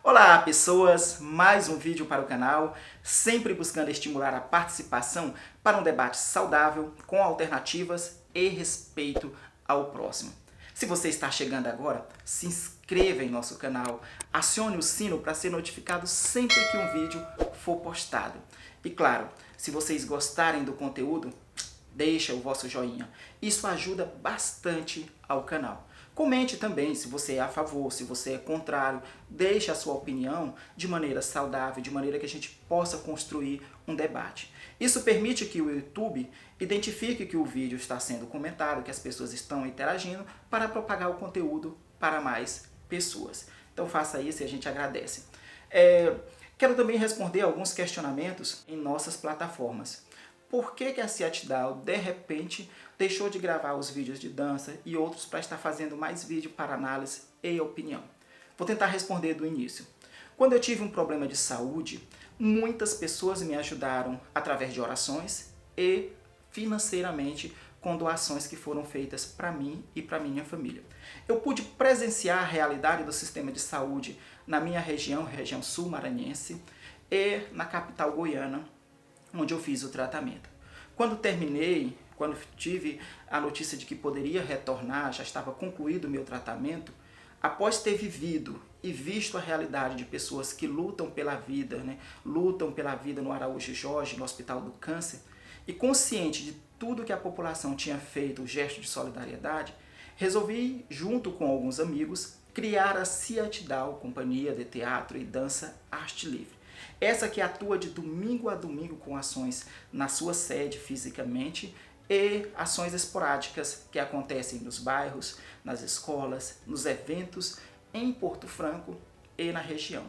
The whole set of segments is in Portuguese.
Olá pessoas, mais um vídeo para o canal, sempre buscando estimular a participação para um debate saudável, com alternativas e respeito ao próximo. Se você está chegando agora, se inscreva em nosso canal, acione o sino para ser notificado sempre que um vídeo for postado. E claro, se vocês gostarem do conteúdo, deixa o vosso joinha, isso ajuda bastante ao canal. Comente também se você é a favor, se você é contrário, deixe a sua opinião de maneira saudável, de maneira que a gente possa construir um debate. Isso permite que o YouTube identifique que o vídeo está sendo comentado, que as pessoas estão interagindo, para propagar o conteúdo para mais pessoas. Então faça isso e a gente agradece. Quero também responder alguns questionamentos em nossas plataformas. Por que a Ciatidal, de repente, deixou de gravar os vídeos de dança e outros para estar fazendo mais vídeo para análise e opinião? Vou tentar responder do início. Quando eu tive um problema de saúde, muitas pessoas me ajudaram através de orações e financeiramente com doações que foram feitas para mim e para minha família. Eu pude presenciar a realidade do sistema de saúde na minha região sul maranhense e na capital goiana, onde eu fiz o tratamento. Quando terminei, quando tive a notícia de que poderia retornar, já estava concluído o meu tratamento, após ter vivido e visto a realidade de pessoas que lutam pela vida, lutam pela vida no Araújo Jorge, no Hospital do Câncer, e consciente de tudo que a população tinha feito, o gesto de solidariedade, resolvi, junto com alguns amigos, criar a Ciatidal, companhia de teatro e dança Arte Livre. Essa que atua de domingo a domingo com ações na sua sede fisicamente e ações esporádicas que acontecem nos bairros, nas escolas, nos eventos em Porto Franco e na região.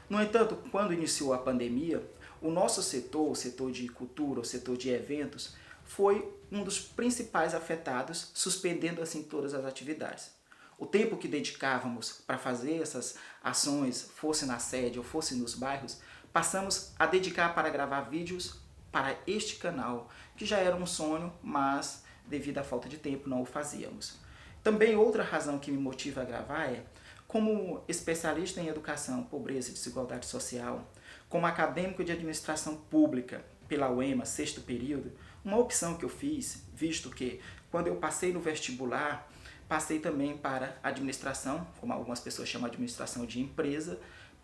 No entanto, quando iniciou a pandemia, o nosso setor, o setor de cultura, o setor de eventos, foi um dos principais afetados, suspendendo assim todas as atividades. O tempo que dedicávamos para fazer essas ações, fosse na sede ou fosse nos bairros, passamos a dedicar para gravar vídeos para este canal, que já era um sonho, mas devido à falta de tempo não o fazíamos. Também outra razão que me motiva a gravar é, como especialista em educação, pobreza e desigualdade social, como acadêmico de administração pública pela UEMA, sexto período, uma opção que eu fiz, visto que quando eu passei no vestibular, passei também para administração, como algumas pessoas chamam de administração de empresa,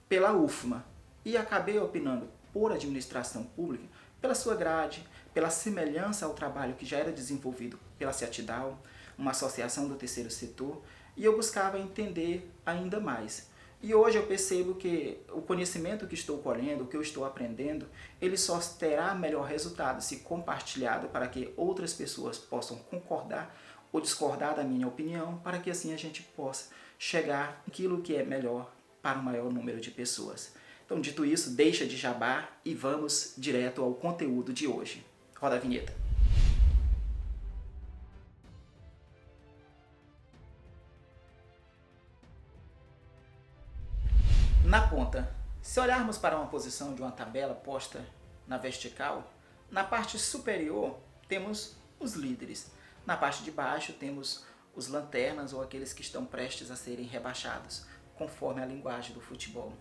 pela UFMA. E acabei opinando por administração pública, pela sua grade, pela semelhança ao trabalho que já era desenvolvido pela Ciatidal, uma associação do terceiro setor, e eu buscava entender ainda mais. E hoje eu percebo que o conhecimento que estou colhendo, o que eu estou aprendendo, ele só terá melhor resultado se compartilhado para que outras pessoas possam concordar ou discordar da minha opinião, para que assim a gente possa chegar naquilo que é melhor para o maior número de pessoas. Então, dito isso, deixa de jabá e vamos direto ao conteúdo de hoje. Roda a vinheta. Na ponta, se olharmos para uma posição de uma tabela posta na vertical, na parte superior temos os líderes. Na parte de baixo temos os lanternas ou aqueles que estão prestes a serem rebaixados, conforme a linguagem do futebol.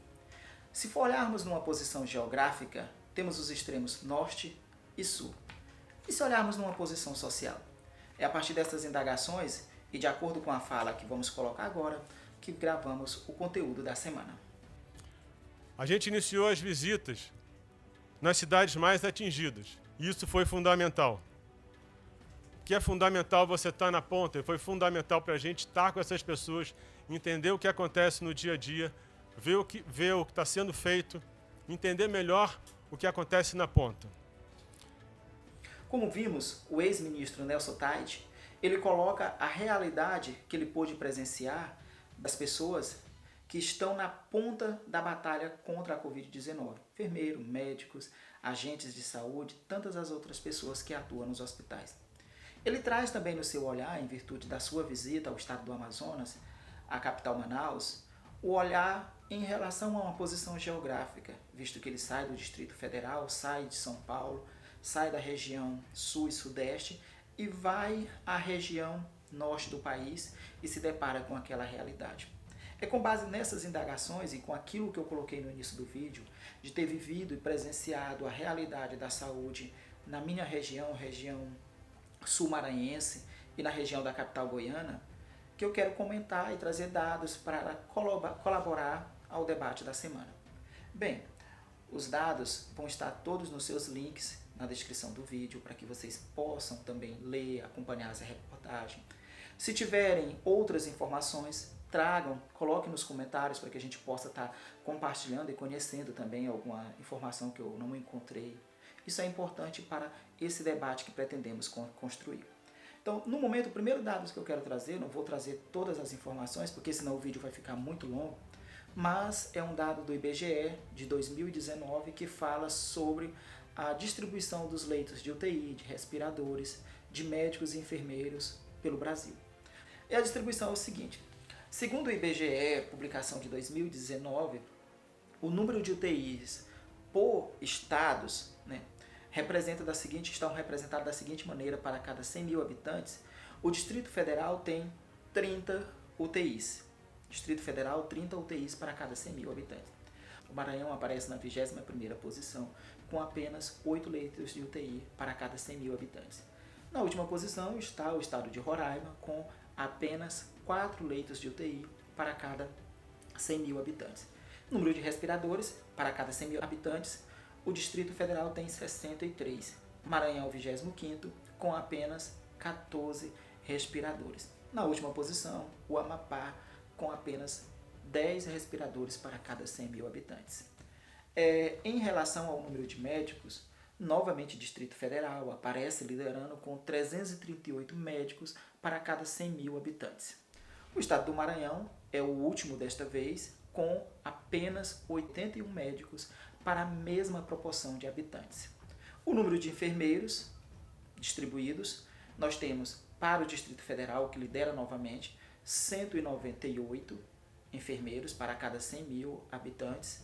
Se for olharmos numa posição geográfica, temos os extremos norte e sul. E se olharmos numa posição social? É a partir dessas indagações e de acordo com a fala que vamos colocar agora, que gravamos o conteúdo da semana. A gente iniciou as visitas nas cidades mais atingidas. E isso foi fundamental. Que é fundamental você estar na ponta, foi fundamental para a gente estar com essas pessoas, entender o que acontece no dia a dia, ver o que está sendo feito, entender melhor o que acontece na ponta. Como vimos, o ex-ministro Nelson Taide, ele coloca a realidade que ele pôde presenciar das pessoas que estão na ponta da batalha contra a Covid-19. Enfermeiro, médicos, agentes de saúde, tantas as outras pessoas que atuam nos hospitais. Ele traz também no seu olhar, em virtude da sua visita ao estado do Amazonas, à capital Manaus, o olhar em relação a uma posição geográfica, visto que ele sai do Distrito Federal, sai de São Paulo, sai da região sul e sudeste e vai à região norte do país e se depara com aquela realidade. É com base nessas indagações e com aquilo que eu coloquei no início do vídeo, de ter vivido e presenciado a realidade da saúde na minha região, região sul-maranhense e na região da capital goiana, que eu quero comentar e trazer dados para colaborar ao debate da semana. Bem, os dados vão estar todos nos seus links na descrição do vídeo para que vocês possam também ler, acompanhar essa reportagem. Se tiverem outras informações, tragam, coloquem nos comentários para que a gente possa estar compartilhando e conhecendo também alguma informação que eu não encontrei. Isso é importante para esse debate que pretendemos construir. Então, no momento, o primeiro dado que eu quero trazer, não vou trazer todas as informações, porque senão o vídeo vai ficar muito longo, mas é um dado do IBGE de 2019 que fala sobre a distribuição dos leitos de UTI, de respiradores, de médicos e enfermeiros pelo Brasil. E a distribuição é o seguinte: segundo o IBGE, publicação de 2019, o número de UTIs por estados, estão representados da seguinte maneira: para cada 100 mil habitantes, o Distrito Federal tem 30 UTIs. Distrito Federal, 30 UTIs para cada 100 mil habitantes. O Maranhão aparece na 21ª posição, com apenas 8 leitos de UTI para cada 100 mil habitantes. Na última posição está o estado de Roraima, com apenas 4 leitos de UTI para cada 100 mil habitantes. Número de respiradores para cada 100 mil habitantes, o Distrito Federal tem 63. Maranhão, 25º, com apenas 14 respiradores. Na última posição, o Amapá, com apenas 10 respiradores para cada 100 mil habitantes. Em relação ao número de médicos, novamente Distrito Federal aparece liderando com 338 médicos para cada 100 mil habitantes. O estado do Maranhão é o último desta vez, com apenas 81 médicos para a mesma proporção de habitantes. O número de enfermeiros distribuídos, nós temos para o Distrito Federal, que lidera novamente, 198 enfermeiros para cada 100 mil habitantes.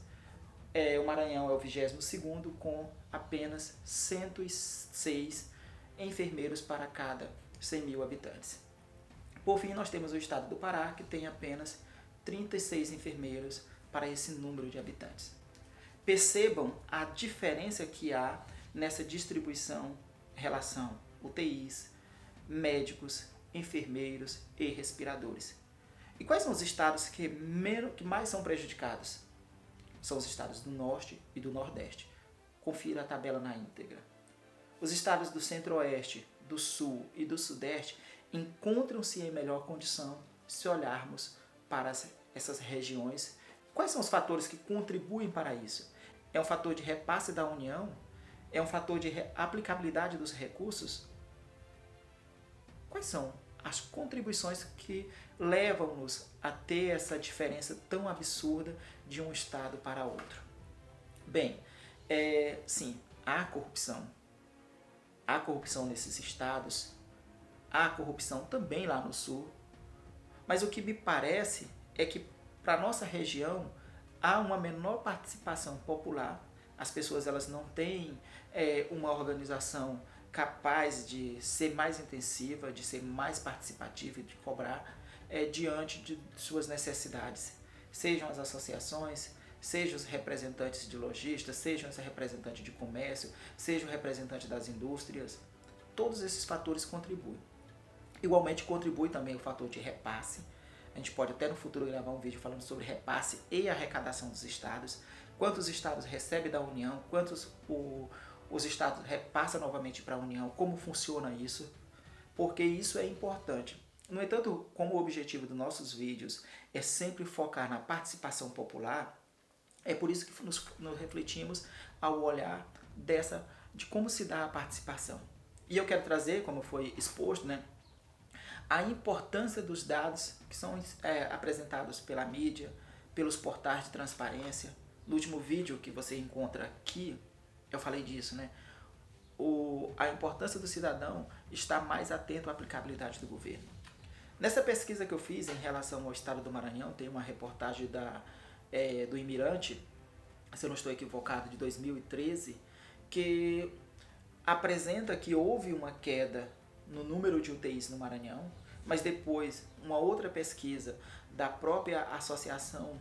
O Maranhão é o 22º, com apenas 106 enfermeiros para cada 100 mil habitantes. Por fim, nós temos o estado do Pará, que tem apenas 36 enfermeiros para esse número de habitantes. Percebam a diferença que há nessa distribuição em relação UTIs, médicos, enfermeiros e respiradores. E quais são os estados que mais são prejudicados? São os estados do Norte e do Nordeste. Confira a tabela na íntegra. Os estados do Centro-Oeste, do Sul e do Sudeste encontram-se em melhor condição se olharmos para essas regiões. Quais são os fatores que contribuem para isso? É um fator de repasse da União? É um fator de aplicabilidade dos recursos? Quais são as contribuições que levam-nos a ter essa diferença tão absurda de um estado para outro? Bem, sim, há corrupção. Há corrupção nesses estados, há corrupção também lá no sul, mas o que me parece é que para a nossa região há uma menor participação popular. As pessoas elas não têm uma organização capaz de ser mais intensiva, de ser mais participativa e de cobrar diante de suas necessidades. Sejam as associações, sejam os representantes de lojistas, sejam os representantes de comércio, sejam os representantes das indústrias. Todos esses fatores contribuem. Igualmente contribui também o fator de repasse. A gente pode até no futuro gravar um vídeo falando sobre repasse e arrecadação dos estados. Quantos estados recebem da União, quantos os estados repassam novamente para a União, como funciona isso, porque isso é importante. No entanto, como o objetivo dos nossos vídeos é sempre focar na participação popular, é por isso que nos refletimos ao olhar de como se dá a participação. E eu quero trazer, como foi exposto, a importância dos dados que são apresentados pela mídia, pelos portais de transparência. No último vídeo que você encontra aqui, eu falei disso, a importância do cidadão estar mais atento à aplicabilidade do governo. Nessa pesquisa que eu fiz em relação ao estado do Maranhão, tem uma reportagem do Imirante, se eu não estou equivocado, de 2013, que apresenta que houve uma queda no número de UTIs no Maranhão, mas depois uma outra pesquisa da própria Associação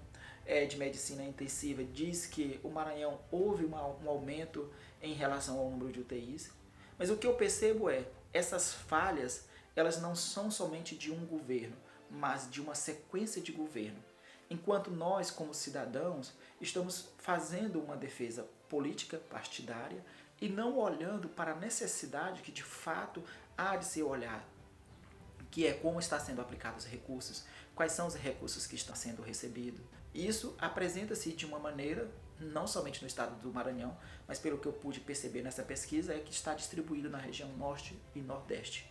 de Medicina Intensiva diz que o Maranhão houve um aumento em relação ao número de UTIs. Mas o que eu percebo essas falhas, elas não são somente de um governo, mas de uma sequência de governo. Enquanto nós, como cidadãos, estamos fazendo uma defesa política partidária e não olhando para a necessidade que de fato há de ser olhada, que é como está sendo aplicados os recursos, quais são os recursos que estão sendo recebidos. Isso apresenta-se de uma maneira, não somente no estado do Maranhão, mas pelo que eu pude perceber nessa pesquisa, é que está distribuído na região norte e nordeste,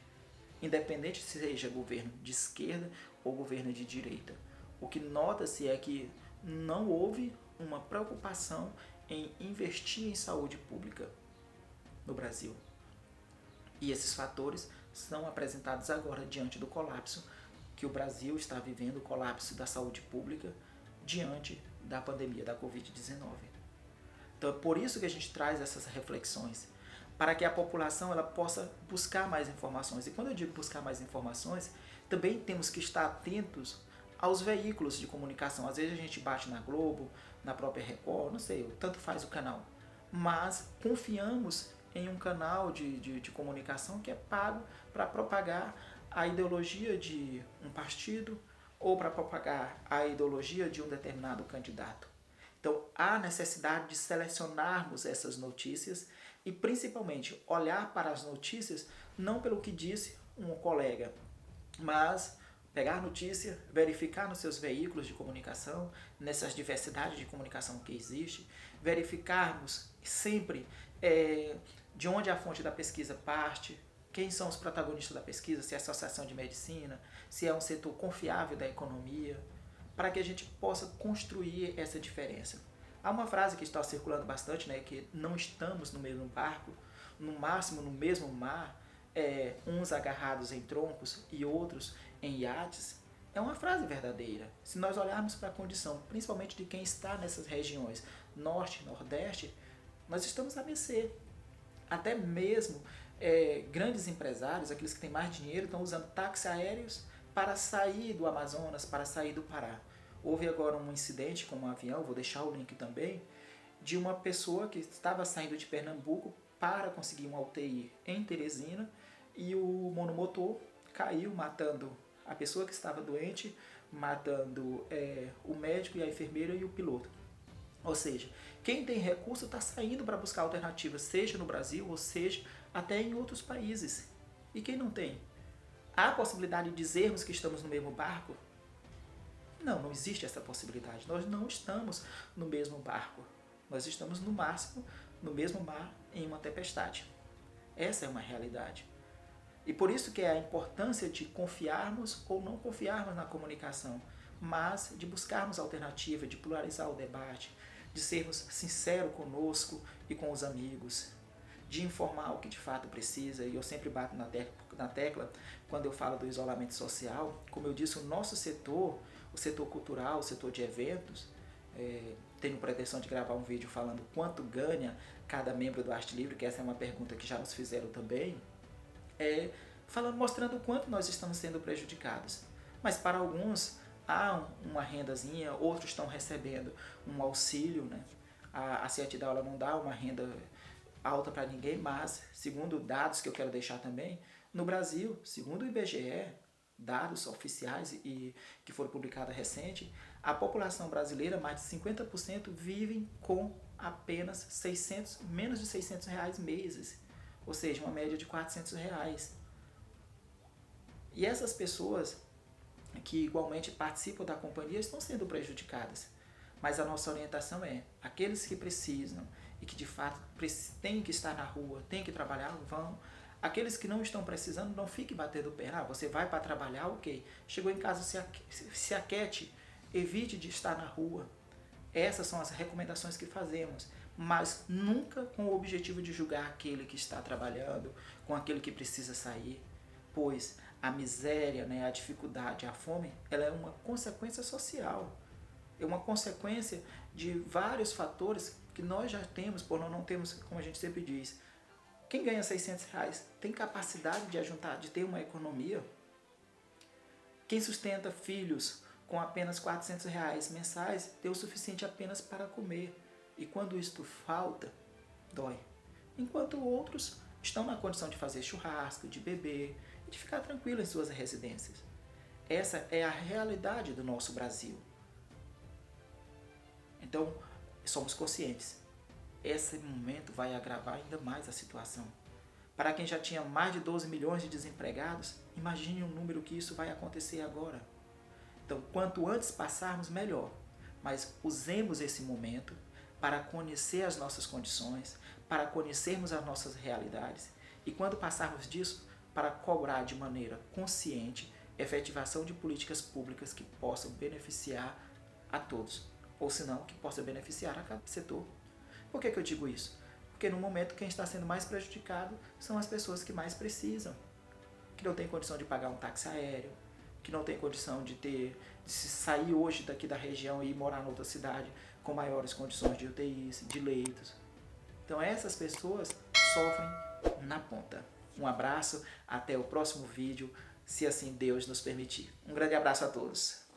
independente se seja governo de esquerda ou governo de direita. O que nota-se é que não houve uma preocupação em investir em saúde pública no Brasil. E esses fatores são apresentados agora diante do colapso que o Brasil está vivendo, o colapso da saúde pública diante da pandemia da Covid-19. Então é por isso que a gente traz essas reflexões, para que a população ela possa buscar mais informações. E quando eu digo buscar mais informações, também temos que estar atentos aos veículos de comunicação. Às vezes a gente bate na Globo, na própria Record, não sei, tanto faz o canal. Mas confiamos em um canal de comunicação que é pago para propagar a ideologia de um partido ou para propagar a ideologia de um determinado candidato. Então há necessidade de selecionarmos essas notícias e principalmente olhar para as notícias não pelo que disse um colega, mas pegar a notícia, verificar nos seus veículos de comunicação, nessas diversidades de comunicação que existe, verificarmos sempre de onde a fonte da pesquisa parte, quem são os protagonistas da pesquisa, se é a Associação de Medicina, se é um setor confiável da economia, para que a gente possa construir essa diferença. Há uma frase que está circulando bastante, que não estamos no mesmo barco, no máximo no mesmo mar, uns agarrados em troncos e outros em iates. É uma frase verdadeira. Se nós olharmos para a condição, principalmente de quem está nessas regiões, norte, nordeste, nós estamos a mercê. Até mesmo grandes empresários, aqueles que têm mais dinheiro, estão usando táxis aéreos para sair do Amazonas, para sair do Pará. Houve agora um incidente com um avião, vou deixar o link também, de uma pessoa que estava saindo de Pernambuco para conseguir uma UTI em Teresina e o monomotor caiu, matando a pessoa que estava doente, matando o médico e a enfermeira e o piloto. Ou seja, quem tem recurso está saindo para buscar alternativas, seja no Brasil ou seja até em outros países. E quem não tem? Há a possibilidade de dizermos que estamos no mesmo barco? Não, não existe essa possibilidade. Nós não estamos no mesmo barco. Nós estamos no máximo no mesmo mar em uma tempestade. Essa é uma realidade. E por isso que é a importância de confiarmos ou não confiarmos na comunicação, mas de buscarmos alternativa, de pluralizar o debate, de sermos sinceros conosco e com os amigos, de informar o que de fato precisa. E eu sempre bato na tecla quando eu falo do isolamento social. Como eu disse, o nosso setor, o setor cultural, o setor de eventos, tenho pretensão de gravar um vídeo falando quanto ganha cada membro do Arte Livre, que essa é uma pergunta que já nos fizeram também, mostrando o quanto nós estamos sendo prejudicados. Mas para alguns há uma rendazinha, outros estão recebendo um auxílio, A Ciatidal ela não dá uma renda alta para ninguém, mas segundo dados que eu quero deixar também, no Brasil, segundo o IBGE, dados oficiais e que foram publicados recente, a população brasileira, mais de 50%, vivem com apenas menos de 600 reais meses, ou seja, uma média de 400 reais. E essas pessoas que igualmente participam da companhia estão sendo prejudicadas. Mas a nossa orientação é, aqueles que precisam e que de fato têm que estar na rua, têm que trabalhar, vão. Aqueles que não estão precisando, não fiquem batendo o pé. Você vai para trabalhar, ok. Chegou em casa, se aquete, evite de estar na rua. Essas são as recomendações que fazemos, mas nunca com o objetivo de julgar aquele que está trabalhando, com aquele que precisa sair, pois a miséria, a dificuldade, a fome, ela é uma consequência social, é uma consequência de vários fatores que nós já temos, por nós não temos, como a gente sempre diz, quem ganha 600 reais tem capacidade de ajuntar, de ter uma economia. Quem sustenta filhos com apenas R$ 400 mensais tem o suficiente apenas para comer. E quando isto falta, dói. Enquanto outros estão na condição de fazer churrasco, de beber e de ficar tranquilo em suas residências. Essa é a realidade do nosso Brasil. Então, somos conscientes. Esse momento vai agravar ainda mais a situação. Para quem já tinha mais de 12 milhões de desempregados, imagine o número que isso vai acontecer agora. Então, quanto antes passarmos, melhor. Mas usemos esse momento para conhecer as nossas condições, para conhecermos as nossas realidades e, quando passarmos disso, para cobrar de maneira consciente a efetivação de políticas públicas que possam beneficiar a todos, ou se não, que possa beneficiar a cada setor. Por que eu digo isso? Porque no momento quem está sendo mais prejudicado são as pessoas que mais precisam, que não têm condição de pagar um táxi aéreo, que não têm condição de se sair hoje daqui da região e ir morar em outra cidade com maiores condições de UTIs, de leitos. Então essas pessoas sofrem na ponta. Um abraço, até o próximo vídeo, se assim Deus nos permitir. Um grande abraço a todos.